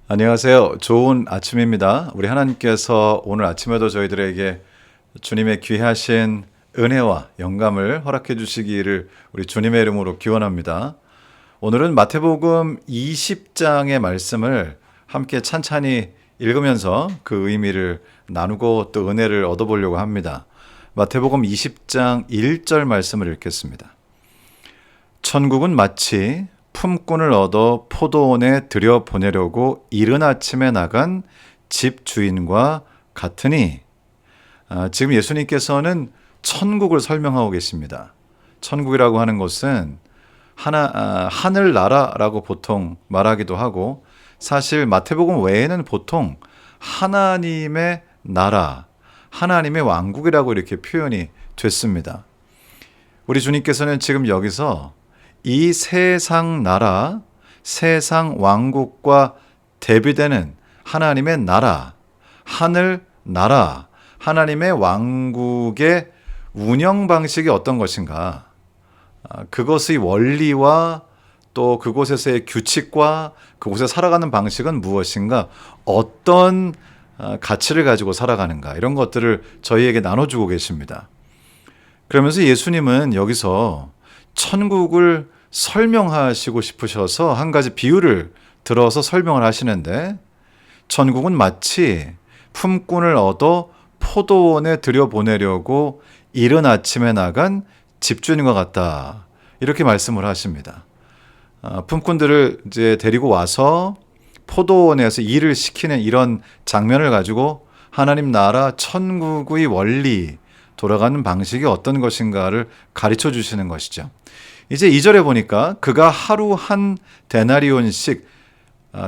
안녕하세요. 좋은 아침입니다. 우리 하나님께서 오늘 아침에도 저희들에게 주님의 귀하신 은혜와 영감을 허락해 주시기를 우리 주님의 이름으로 기원합니다. 오늘은 마태복음 20장의 말씀을 함께 찬찬히 읽으면서 그 의미를 나누고 또 은혜를 얻어보려고 합니다. 마태복음 20장 1절 말씀을 읽겠습니다. 천국은 마치 품꾼을 얻어 포도원에 들여보내려고 이른 아침에 나간 집 주인과 같으니, 지금 예수님께서는 천국을 설명하고 계십니다. 천국이라고 하는 것은 하늘나라라고 보통 말하기도 하고, 사실 마태복음 외에는 보통 하나님의 나라, 하나님의 왕국이라고 이렇게 표현이 됐습니다. 우리 주님께서는 지금 여기서 이 세상 나라, 세상 왕국과 대비되는 하나님의 나라, 하늘 나라, 하나님의 왕국의 운영 방식이 어떤 것인가, 그것의 원리와 또 그곳에서의 규칙과 그곳에 살아가는 방식은 무엇인가, 어떤 가치를 가지고 살아가는가, 이런 것들을 저희에게 나눠주고 계십니다. 그러면서 예수님은 여기서 천국을 설명하시고 싶으셔서 한 가지 비유를 들어서 설명을 하시는데, 천국은 마치 품꾼을 얻어 포도원에 들여보내려고 이른 아침에 나간 집주인과 같다, 이렇게 말씀을 하십니다. 품꾼들을 이제 데리고 와서 포도원에서 일을 시키는 이런 장면을 가지고 하나님 나라 천국의 원리, 돌아가는 방식이 어떤 것인가를 가르쳐 주시는 것이죠. 이제 2절에 보니까 그가 하루 한 데나리온씩,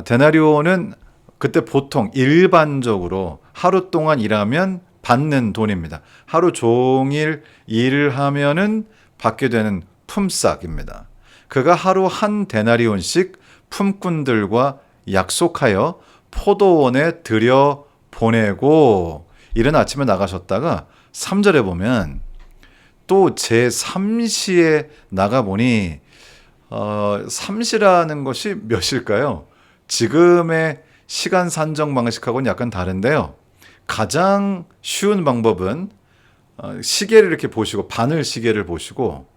데나리온은 그때 보통 일반적으로 하루 동안 일하면 받는 돈입니다. 하루 종일 일을 하면은 받게 되는 품삯입니다. 그가 하루 한 데나리온씩 품꾼들과 약속하여 포도원에 들여 보내고 이른 아침에 나가셨다가 3절에 보면 또 제3시에 나가보니, 3시라는 것이 몇일까요? 지금의 시간 산정 방식하고는 약간 다른데요. 가장 쉬운 방법은 시계를 이렇게 보시고, 바늘 시계를 보시고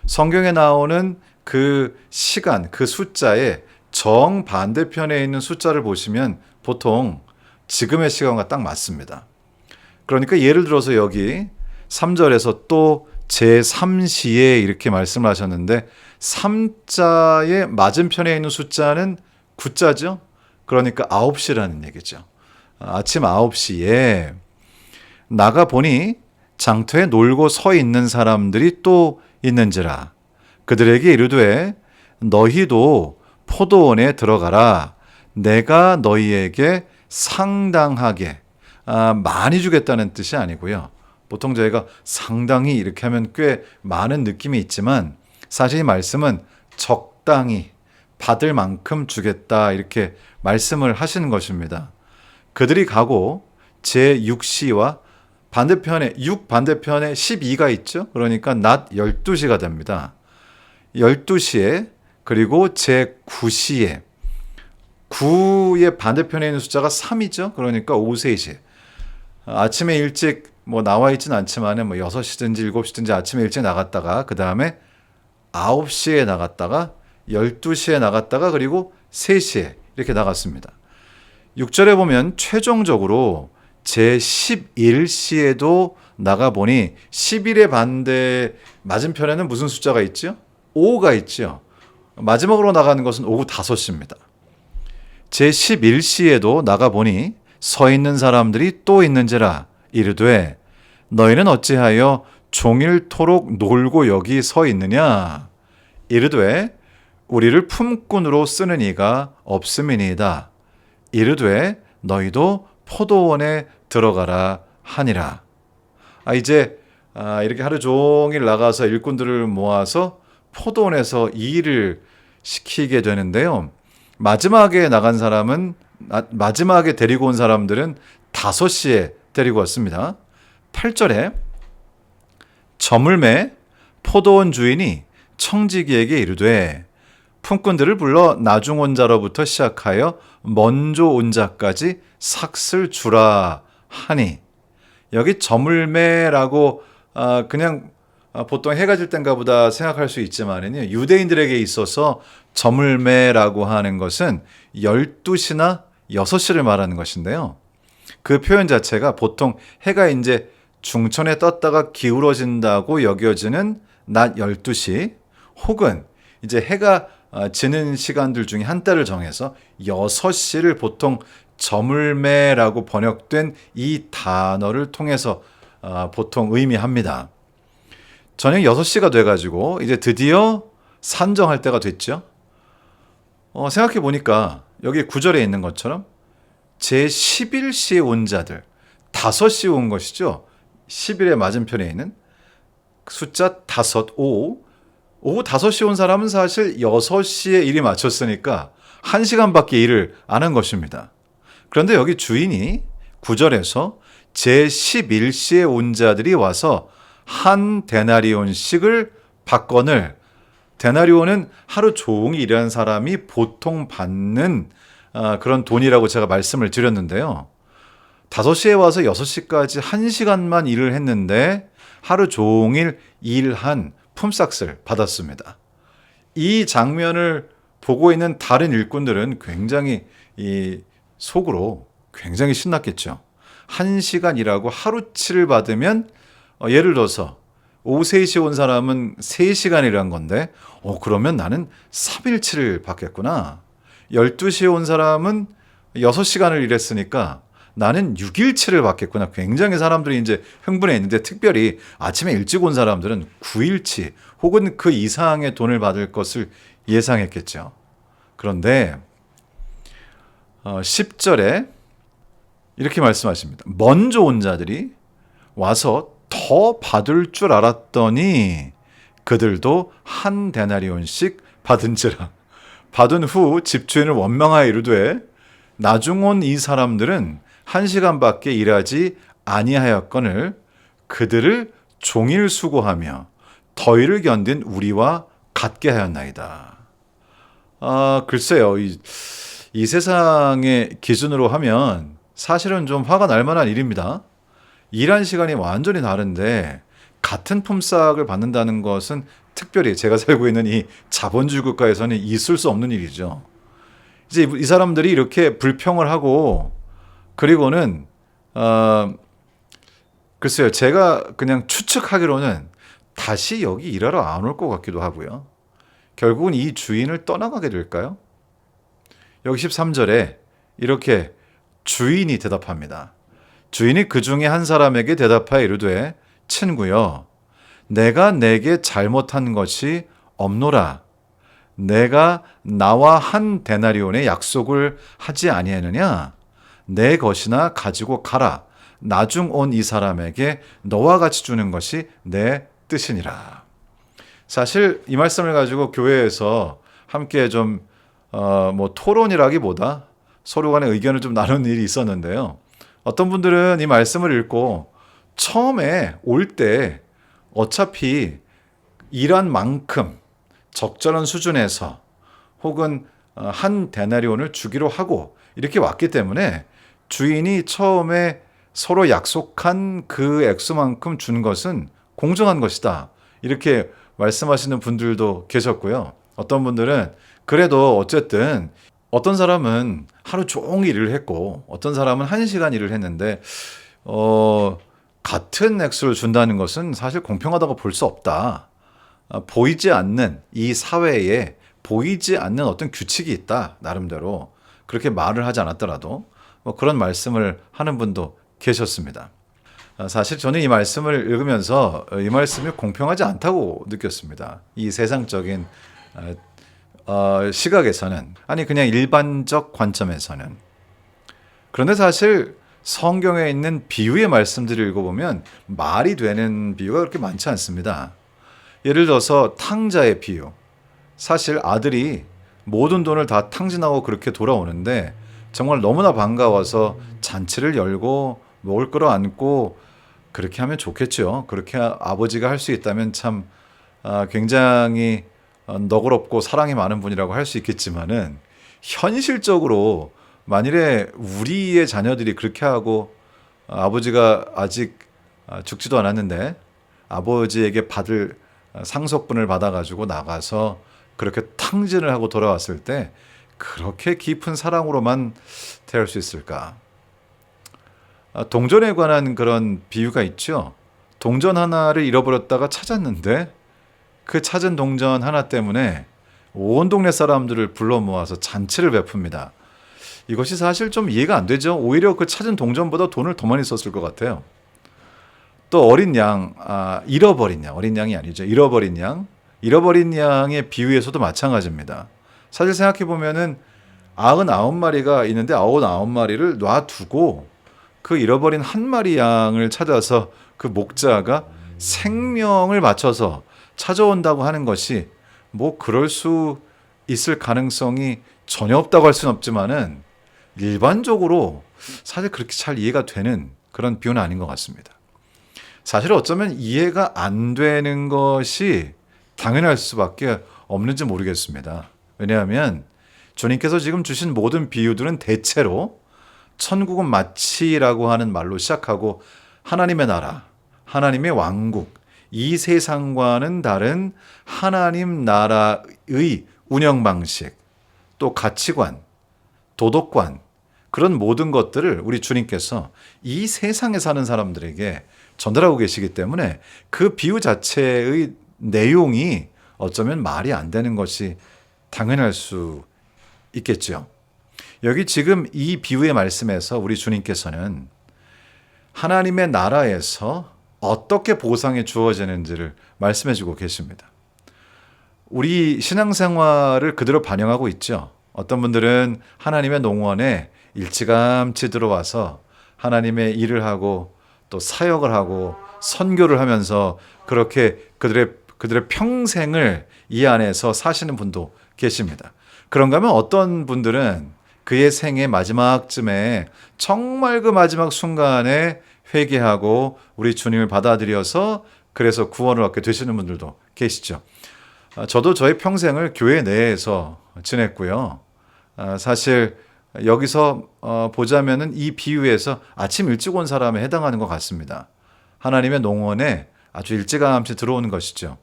성경에 나오는 그 시간, 그 숫자의 정반대편에 있는 숫자를 보시면 보통 지금의 시간과 딱 맞습니다. 그러니까 예를 들어서 여기 3절에서 또 제3시에 이렇게 말씀을 하셨는데, 3자의 맞은편에 있는 숫자는 9자죠. 그러니까 9시라는 얘기죠. 아침 9시에 나가보니 장터에 놀고 서 있는 사람들이 또 있는지라. 그들에게 이르되 너희도 포도원에 들어가라. 내가 너희에게 상당하게, 많이 주겠다는 뜻이 아니고요. 보통 저희가 상당히 이렇게 하면 꽤 많은 느낌이 있지만, 사실 이 말씀은 적당히 받을 만큼 주겠다, 이렇게 말씀을 하시는 것입니다. 그들이 가고 제6시와 반대편에 6 반대편에 12가 있죠. 그러니까 낮 12시가 됩니다. 12시에, 그리고 제9시에, 9의 반대편에 있는 숫자가 3이죠. 그러니까 오후 3시. 아침에 일찍 나와 있진 않지만 6시든지 7시든지 아침에 일찍 나갔다가 그 다음에 9시에 나갔다가 12시에 나갔다가 그리고 3시에 이렇게 나갔습니다. 6절에 보면 최종적으로 제11시에도 나가보니 11의 반대 맞은편에는 무슨 숫자가 있죠? 5가 있죠. 마지막으로 나가는 것은 오후 5시입니다. 제11시에도 나가보니 서 있는 사람들이 또 있는지라. 이르되 너희는 어찌하여 종일토록 놀고 여기 서 있느냐. 이르되 우리를 품꾼으로 쓰는 이가 없음이니이다. 이르되 너희도 포도원에 들어가라 하니라. 이제 이렇게 하루 종일 나가서 일꾼들을 모아서 포도원에서 일을 시키게 되는데요. 마지막에 나간 사람은, 마지막에 데리고 온 사람들은 5시에 데리고 왔습니다. 8절에 저물매 포도원 주인이 청지기에게 이르되 품꾼들을 불러 나중 온 자로부터 시작하여 먼저 온 자까지 삭슬 주라 하니, 여기 저물매라고 그냥 보통 해가 질 땐가 보다 생각할 수 있지만은요, 유대인들에게 있어서 저물매라고 하는 것은 12시나 6시를 말하는 것인데요. 그 표현 자체가 보통 해가 이제 중천에 떴다가 기울어진다고 여겨지는 낮 12시, 혹은 이제 해가 지는 시간들 중에 한 때를 정해서 6시를 보통 저물매라고 번역된 이 단어를 통해서 보통 의미합니다. 저녁 6시가 돼가지고 이제 드디어 산정할 때가 됐죠. 생각해 보니까 여기 9절에 있는 것처럼 제11시에 온 자들, 5시에 온 것이죠. 11의 맞은편에 있는 숫자 5, 오후 5시에 온 사람은 사실 6시에 일이 마쳤으니까 1시간밖에 일을 안 한 것입니다. 그런데 여기 주인이 9절에서 제11시에 온 자들이 와서 한 데나리온씩을 받거늘, 데나리온은 하루 종일 일하는 사람이 보통 받는 그런 돈이라고 제가 말씀을 드렸는데요. 5시에 와서 6시까지 1시간만 일을 했는데 하루 종일 일한 품삯을 받았습니다. 이 장면을 보고 있는 다른 일꾼들은 굉장히 속으로 굉장히 신났겠죠. 1시간 일하고 하루치를 받으면 예를 들어서 오후 3시에 온 사람은 3시간 일한 건데 그러면 나는 3일치를 받겠구나. 12시에 온 사람은 6시간을 일했으니까 나는 6일치를 받겠구나. 굉장히 사람들이 이제 흥분해 있는데, 특별히 아침에 일찍 온 사람들은 9일치 혹은 그 이상의 돈을 받을 것을 예상했겠죠. 그런데 10절에 이렇게 말씀하십니다. 먼저 온 자들이 와서 더 받을 줄 알았더니 그들도 한 데나리온씩 받은지라. 받은 후 집주인을 원망하여 이르되 나중 온 이 사람들은 1시간밖에 일하지 아니하였거늘 그들을 종일 수고하며 더위를 견딘 우리와 같게 하였나이다. 글쎄요. 이 세상의 기준으로 하면 사실은 좀 화가 날 만한 일입니다. 일한 시간이 완전히 다른데 같은 품삯을 받는다는 것은 특별히 제가 살고 있는 이 자본주의 국가에서는 있을 수 없는 일이죠. 이제 이 사람들이 이렇게 불평을 하고, 그리고는 글쎄요, 제가 그냥 추측하기로는 다시 여기 일하러 안 올 것 같기도 하고요. 결국은 이 주인을 떠나가게 될까요? 여기 13절에 이렇게 주인이 대답합니다. 주인이 그 중에 한 사람에게 대답하여 이르되 친구여, 내가 내게 잘못한 것이 없노라. 내가 나와 한 데나리온의 약속을 하지 아니하느냐? 내 것이나 가지고 가라. 나중 온 이 사람에게 너와 같이 주는 것이 내 뜻이니라. 사실 이 말씀을 가지고 교회에서 함께 좀 토론이라기보다 서로 간의 의견을 좀 나눈 일이 있었는데요. 어떤 분들은 이 말씀을 읽고 처음에 올 때 어차피 일한 만큼 적절한 수준에서 혹은 한 데나리온을 주기로 하고 이렇게 왔기 때문에 주인이 처음에 서로 약속한 그 액수만큼 준 것은 공정한 것이다. 이렇게 말씀하시는 분들도 계셨고요. 어떤 분들은 그래도 어쨌든 어떤 사람은 하루 종일 일을 했고 어떤 사람은 1시간 일을 했는데 같은 액수를 준다는 것은 사실 공평하다고 볼 수 없다. 보이지 않는 이 사회에 보이지 않는 어떤 규칙이 있다. 나름대로 그렇게 말을 하지 않았더라도 그런 말씀을 하는 분도 계셨습니다. 사실 저는 이 말씀을 읽으면서 이 말씀이 공평하지 않다고 느꼈습니다. 이 세상적인 시각에서는, 아니 그냥 일반적 관점에서는. 그런데 사실 성경에 있는 비유의 말씀들을 읽어보면 말이 되는 비유가 그렇게 많지 않습니다. 예를 들어서 탕자의 비유. 사실 아들이 모든 돈을 다 탕진하고 그렇게 돌아오는데 정말 너무나 반가워서 잔치를 열고 먹을 거로 안고 그렇게 하면 좋겠죠. 그렇게 아버지가 할 수 있다면 참 굉장히 너그럽고 사랑이 많은 분이라고 할 수 있겠지만은 현실적으로 만일에 우리의 자녀들이 그렇게 하고 아버지가 아직 죽지도 않았는데 아버지에게 받을 상속분을 받아가지고 나가서 그렇게 탕진을 하고 돌아왔을 때 그렇게 깊은 사랑으로만 대할 수 있을까? 동전에 관한 그런 비유가 있죠. 동전 하나를 잃어버렸다가 찾았는데 그 찾은 동전 하나 때문에 온 동네 사람들을 불러 모아서 잔치를 베풉니다. 이것이 사실 좀 이해가 안 되죠. 오히려 그 찾은 동전보다 돈을 더 많이 썼을 것 같아요. 또 어린 양, 잃어버린 양, 어린 양이 아니죠. 잃어버린 양의 비유에서도 마찬가지입니다. 사실 생각해 보면은 99마리가 있는데 99마리를 놔두고 그 잃어버린 한 마리 양을 찾아서 그 목자가 생명을 바쳐서 찾아온다고 하는 것이 뭐 그럴 수 있을 가능성이 전혀 없다고 할 수는 없지만은 일반적으로 사실 그렇게 잘 이해가 되는 그런 비유는 아닌 것 같습니다. 사실 어쩌면 이해가 안 되는 것이 당연할 수밖에 없는지 모르겠습니다. 왜냐하면 주님께서 지금 주신 모든 비유들은 대체로 천국은 마치라고 하는 말로 시작하고 하나님의 나라, 하나님의 왕국, 이 세상과는 다른 하나님 나라의 운영 방식, 또 가치관, 도덕관, 그런 모든 것들을 우리 주님께서 이 세상에 사는 사람들에게 전달하고 계시기 때문에 그 비유 자체의 내용이 어쩌면 말이 안 되는 것이 당연할 수 있겠죠. 여기 지금 이 비유의 말씀에서 우리 주님께서는 하나님의 나라에서 어떻게 보상이 주어지는지를 말씀해 주고 계십니다. 우리 신앙생활을 그대로 반영하고 있죠. 어떤 분들은 하나님의 농원에 일찌감치 들어와서 하나님의 일을 하고 또 사역을 하고 선교를 하면서 그렇게 그들의 평생을 이 안에서 사시는 분도 계십니다. 그런가 하면 어떤 분들은 그의 생의 마지막쯤에 정말 그 마지막 순간에 회개하고 우리 주님을 받아들여서 그래서 구원을 얻게 되시는 분들도 계시죠. 저도 저의 평생을 교회 내에서 지냈고요. 사실 여기서 보자면은 이 비유에서 아침 일찍 온 사람에 해당하는 것 같습니다. 하나님의 농원에 아주 일찌감치 들어오는 것이죠.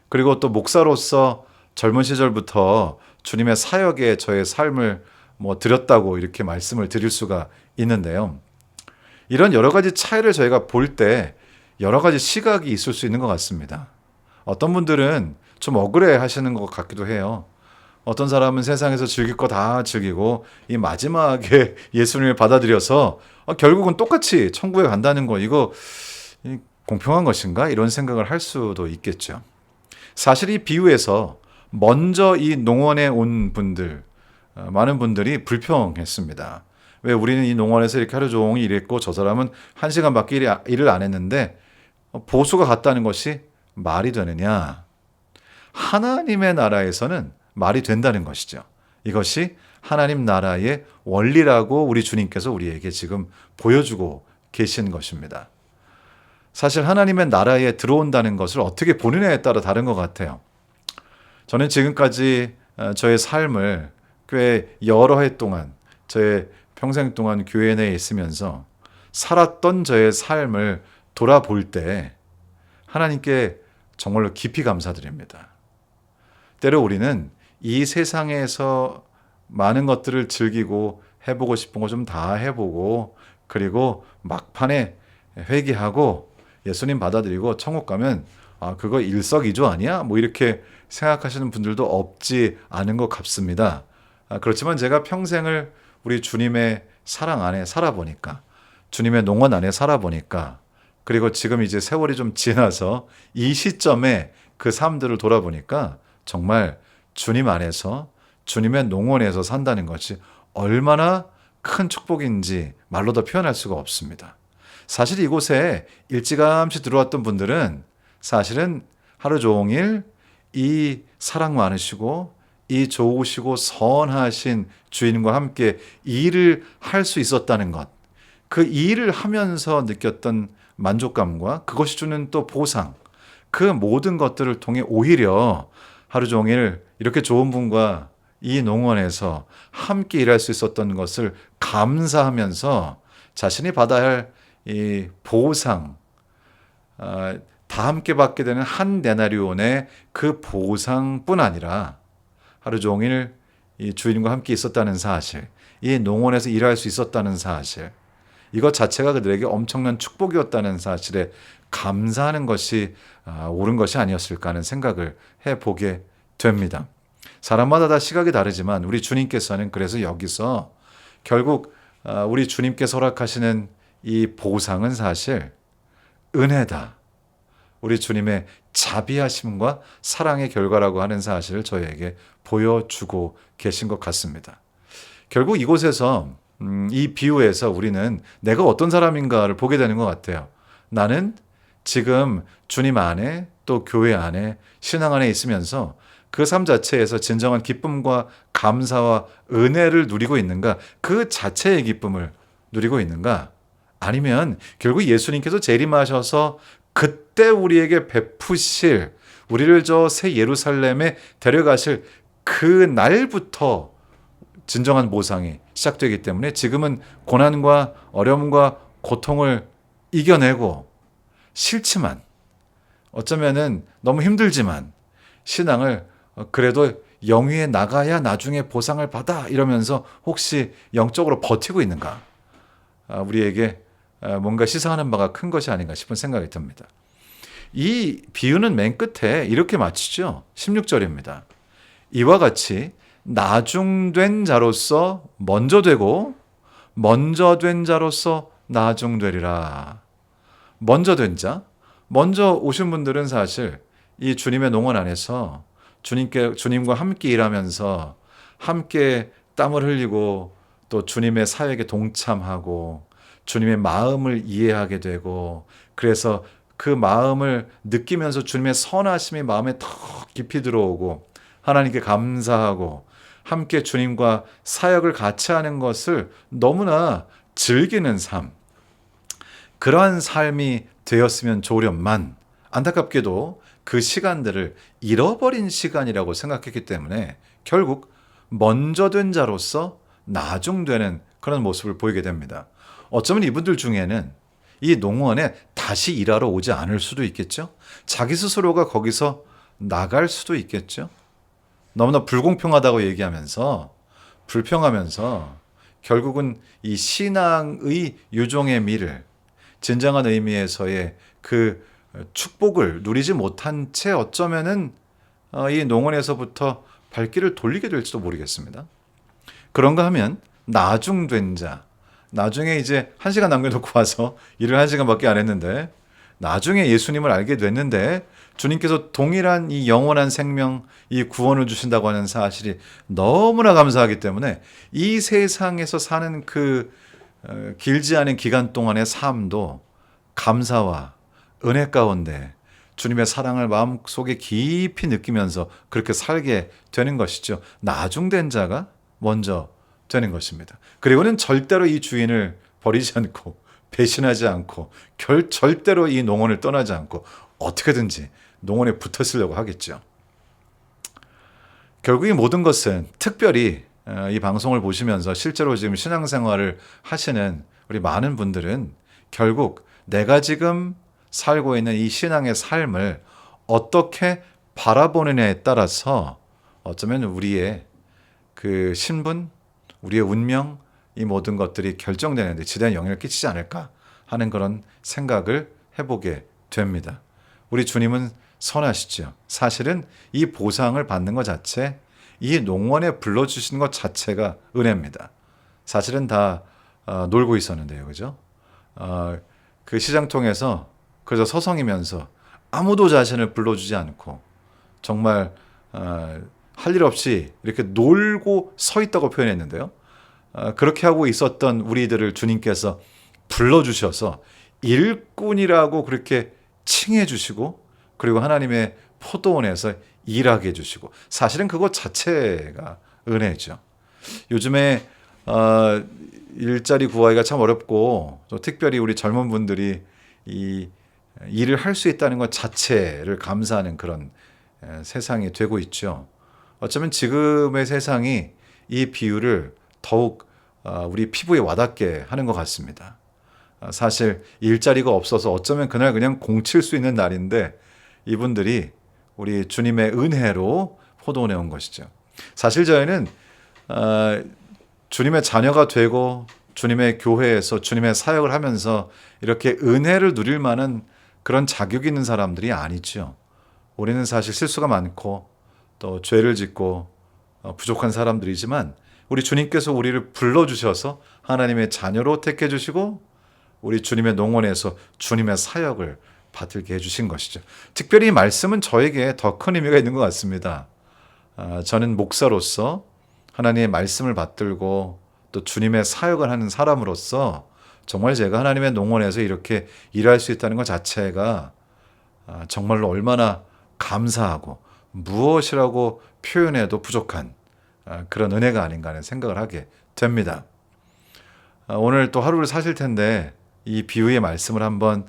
그리고 또 목사로서 젊은 시절부터 주님의 사역에 저의 삶을 드렸다고 이렇게 말씀을 드릴 수가 있는데요. 이런 여러 가지 차이를 저희가 볼 때 여러 가지 시각이 있을 수 있는 것 같습니다. 어떤 분들은 좀 억울해 하시는 것 같기도 해요. 어떤 사람은 세상에서 즐길 거 다 즐기고 이 마지막에 예수님을 받아들여서 결국은 똑같이 천국에 간다는 거 이거 공평한 것인가? 이런 생각을 할 수도 있겠죠. 사실 이 비유에서 먼저 이 농원에 온 분들 많은 분들이 불평했습니다. 왜 우리는 이 농원에서 이렇게 하루 종일 일했고 저 사람은 1시간밖에 일을 안 했는데 보수가 같다는 것이 말이 되느냐? 하나님의 나라에서는 말이 된다는 것이죠. 이것이 하나님 나라의 원리라고 우리 주님께서 우리에게 지금 보여주고 계신 것입니다. 사실 하나님의 나라에 들어온다는 것을 어떻게 보느냐에 따라 다른 것 같아요. 저는 지금까지 저의 삶을 꽤 여러 해 동안 저의 평생 동안 교회 내에 있으면서 살았던 저의 삶을 돌아볼 때 하나님께 정말로 깊이 감사드립니다. 때로 우리는 이 세상에서 많은 것들을 즐기고 해보고 싶은 거 좀 다 해보고 그리고 막판에 회개하고 예수님 받아들이고 천국 가면 그거 일석이조 아니야? 이렇게 생각하시는 분들도 없지 않은 것 같습니다. 그렇지만 제가 평생을 우리 주님의 사랑 안에 살아보니까 주님의 농원 안에 살아보니까 그리고 지금 이제 세월이 좀 지나서 이 시점에 그 삶들을 돌아보니까 정말 주님 안에서 주님의 농원에서 산다는 것이 얼마나 큰 축복인지 말로 더 표현할 수가 없습니다. 사실 이곳에 일찌감치 들어왔던 분들은 사실은 하루 종일 이 사랑 많으시고 이 좋으시고 선하신 주인과 함께 일을 할 수 있었다는 것, 그 일을 하면서 느꼈던 만족감과 그것이 주는 또 보상, 그 모든 것들을 통해 오히려 하루 종일 이렇게 좋은 분과 이 농원에서 함께 일할 수 있었던 것을 감사하면서 자신이 받아야 할 이 보상, 다 함께 받게 되는 한 데나리온의 그 보상뿐 아니라 하루 종일 이 주인과 함께 있었다는 사실, 이 농원에서 일할 수 있었다는 사실, 이것 자체가 그들에게 엄청난 축복이었다는 사실에 감사하는 것이 옳은 것이 아니었을까 하는 생각을 해보게 됩니다. 사람마다 다 시각이 다르지만 우리 주님께서는 그래서 여기서 결국 우리 주님께서 허락하시는 이 보상은 사실 은혜다. 우리 주님의 자비하심과 사랑의 결과라고 하는 사실을 저희에게 보여주고 계신 것 같습니다. 결국 이곳에서 이 비유에서 우리는 내가 어떤 사람인가를 보게 되는 것 같아요. 나는 지금 주님 안에 또 교회 안에 신앙 안에 있으면서 그 삶 자체에서 진정한 기쁨과 감사와 은혜를 누리고 있는가? 그 자체의 기쁨을 누리고 있는가? 아니면 결국 예수님께서 재림하셔서 그때 우리에게 베푸실 우리를 저 새 예루살렘에 데려가실 그 날부터 진정한 보상이 시작되기 때문에 지금은 고난과 어려움과 고통을 이겨내고 싫지만 어쩌면은 너무 힘들지만 신앙을 그래도 영위에 나가야 나중에 보상을 받아 이러면서 혹시 영적으로 버티고 있는가? 우리에게 뭔가 시사하는 바가 큰 것이 아닌가 싶은 생각이 듭니다. 이 비유는 맨 끝에 이렇게 마치죠. 16절입니다. 이와 같이 나중된 자로서 먼저 되고 먼저 된 자로서 나중되리라. 먼저 된 자, 먼저 오신 분들은 사실 이 주님의 농원 안에서 주님과 함께 일하면서 함께 땀을 흘리고 또 주님의 사역에 동참하고 주님의 마음을 이해하게 되고 그래서 그 마음을 느끼면서 주님의 선하심이 마음에 더 깊이 들어오고 하나님께 감사하고 함께 주님과 사역을 같이 하는 것을 너무나 즐기는 삶, 그러한 삶이 되었으면 좋으련만 안타깝게도 그 시간들을 잃어버린 시간이라고 생각했기 때문에 결국 먼저 된 자로서 나중되는 그런 모습을 보이게 됩니다. 어쩌면 이분들 중에는 이 농원에 다시 일하러 오지 않을 수도 있겠죠. 자기 스스로가 거기서 나갈 수도 있겠죠. 너무나 불공평하다고 얘기하면서 불평하면서 결국은 이 신앙의 유종의 미를 진정한 의미에서의 그 축복을 누리지 못한 채 어쩌면은 이 농원에서부터 발길을 돌리게 될지도 모르겠습니다. 그런가 하면 나중된 자, 나중에 이제 1시간 남겨놓고 와서 일을 1시간밖에 안 했는데 나중에 예수님을 알게 됐는데 주님께서 동일한 이 영원한 생명, 이 구원을 주신다고 하는 사실이 너무나 감사하기 때문에 이 세상에서 사는 그 길지 않은 기간 동안의 삶도 감사와 은혜 가운데 주님의 사랑을 마음속에 깊이 느끼면서 그렇게 살게 되는 것이죠. 나중된 자가 먼저 되는 것입니다. 그리고는 절대로 이 주인을 버리지 않고 배신하지 않고 절대로 이 농원을 떠나지 않고 어떻게든지 농원에 붙어 있으려고 하겠죠. 결국 이 모든 것은 특별히 이 방송을 보시면서 실제로 지금 신앙생활을 하시는 우리 많은 분들은 결국 내가 지금 살고 있는 이 신앙의 삶을 어떻게 바라보느냐에 따라서 어쩌면 우리의 그 신분, 우리의 운명, 이 모든 것들이 결정되는데 지대한 영향을 끼치지 않을까 하는 그런 생각을 해보게 됩니다. 우리 주님은 선하시죠. 사실은 이 보상을 받는 것 자체, 이 농원에 불러주시는 것 자체가 은혜입니다. 사실은 다 놀고 있었는데요. 그죠? 그 시장통에서 그저 서성이면서 아무도 자신을 불러주지 않고 정말 할 일 없이 이렇게 놀고 서 있다고 표현했는데요. 그렇게 하고 있었던 우리들을 주님께서 불러주셔서 일꾼이라고 그렇게 칭해 주시고 그리고 하나님의 포도원에서 일하게 해주시고 사실은 그것 자체가 은혜죠. 요즘에 일자리 구하기가 참 어렵고 또 특별히 우리 젊은 분들이 이 일을 할 수 있다는 것 자체를 감사하는 그런 세상이 되고 있죠. 어쩌면 지금의 세상이 이 비유를 더욱 우리 피부에 와닿게 하는 것 같습니다. 사실 일자리가 없어서 어쩌면 그날 그냥 공칠 수 있는 날인데 이분들이 우리 주님의 은혜로 포도원에 온 것이죠. 사실 저희는 주님의 자녀가 되고 주님의 교회에서 주님의 사역을 하면서 이렇게 은혜를 누릴 만한 그런 자격이 있는 사람들이 아니죠. 우리는 사실 실수가 많고 또 죄를 짓고 부족한 사람들이지만 우리 주님께서 우리를 불러주셔서 하나님의 자녀로 택해 주시고 우리 주님의 농원에서 주님의 사역을 받들게 해주신 것이죠. 특별히 이 말씀은 저에게 더 큰 의미가 있는 것 같습니다. 저는 목사로서 하나님의 말씀을 받들고 또 주님의 사역을 하는 사람으로서 정말 제가 하나님의 농원에서 이렇게 일할 수 있다는 것 자체가 정말로 얼마나 감사하고 무엇이라고 표현해도 부족한 그런 은혜가 아닌가 하는 생각을 하게 됩니다. 오늘 또 하루를 사실 텐데 이 비유의 말씀을 한번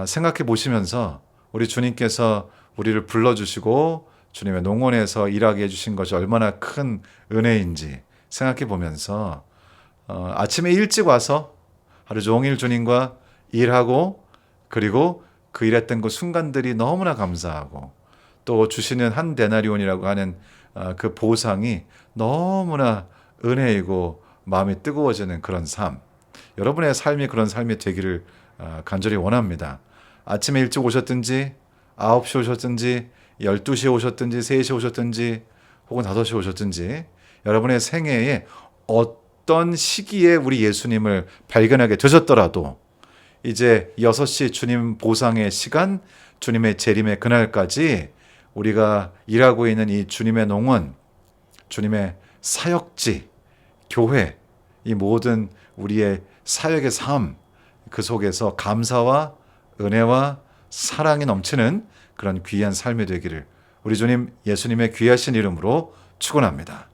생각해 보시면서 우리 주님께서 우리를 불러주시고 주님의 농원에서 일하게 해주신 것이 얼마나 큰 은혜인지 생각해 보면서 아침에 일찍 와서 하루 종일 주님과 일하고 그리고 그 일했던 그 순간들이 너무나 감사하고 또 주시는 한 데나리온이라고 하는 그 보상이 너무나 은혜이고 마음이 뜨거워지는 그런 삶. 여러분의 삶이 그런 삶이 되기를 간절히 원합니다. 아침에 일찍 오셨든지 9시 오셨든지 12시에 오셨든지 3시에 오셨든지 혹은 5시에 오셨든지 여러분의 생애에 어떤 시기에 우리 예수님을 발견하게 되셨더라도 이제 6시 주님 보상의 시간, 주님의 재림의 그날까지 우리가 일하고 있는 이 주님의 농원, 주님의 사역지, 교회, 이 모든 우리의 사역의 삶, 그 속에서 감사와 은혜와 사랑이 넘치는 그런 귀한 삶이 되기를 우리 주님 예수님의 귀하신 이름으로 축원합니다.